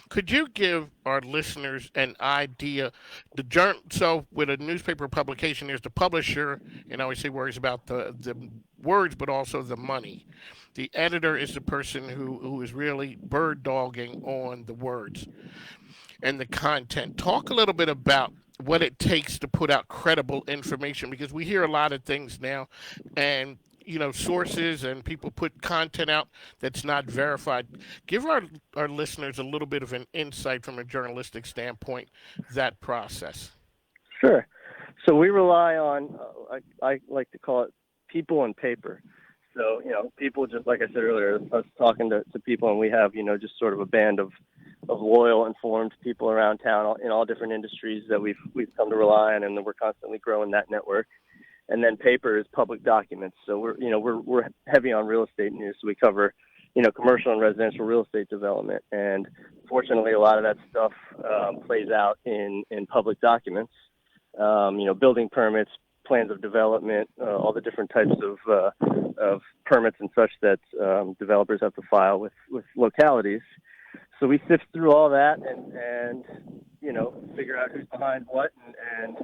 Could you give our listeners an idea? So with a newspaper publication, there's the publisher, and I always say worries about the words, but also the money. The editor is the person who is really bird dogging on the words and the content. Talk a little bit about what it takes to put out credible information because we hear a lot of things now, and sources and people put content out that's not verified. Give our listeners a little bit of an insight from a journalistic standpoint that process. Sure. So we rely on, I like to call it people and paper. So, people, just like I said earlier, us talking to people, and we have, just sort of a band of loyal, informed people around town in all different industries that we've come to rely on, and then we're constantly growing that network. And then paper is public documents. So we're heavy on real estate news. So we cover, commercial and residential real estate development. And fortunately, a lot of that stuff plays out in public documents. Building permits, plans of development, all the different types of permits and such that developers have to file with localities. So we sift through all that and figure out who's behind what and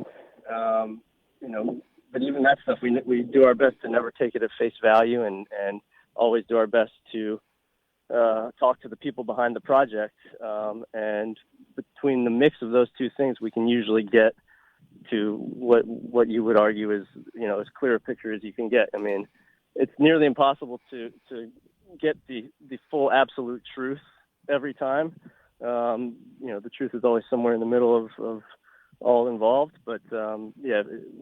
but even that stuff, we do our best to never take it at face value and always do our best to talk to the people behind the project. And between the mix of those two things, we can usually get to what you would argue is, as clear a picture as you can get. I mean, it's nearly impossible to get the full absolute truth every time. The truth is always somewhere in the middle of all involved, but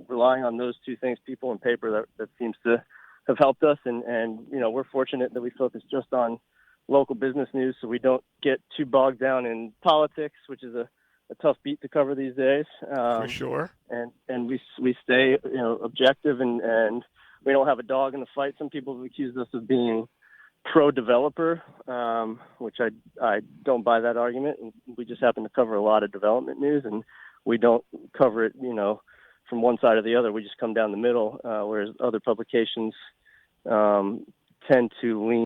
relying on those two things, people and paper, that seems to have helped us, and we're fortunate that we focus just on local business news, so we don't get too bogged down in politics, which is a tough beat to cover these days. For sure. And we stay objective, and we don't have a dog in the fight. Some people have accused us of being pro-developer, which I don't buy that argument. And we just happen to cover a lot of development news, and we don't cover it, from one side or the other. We just come down the middle, whereas other publications tend to lean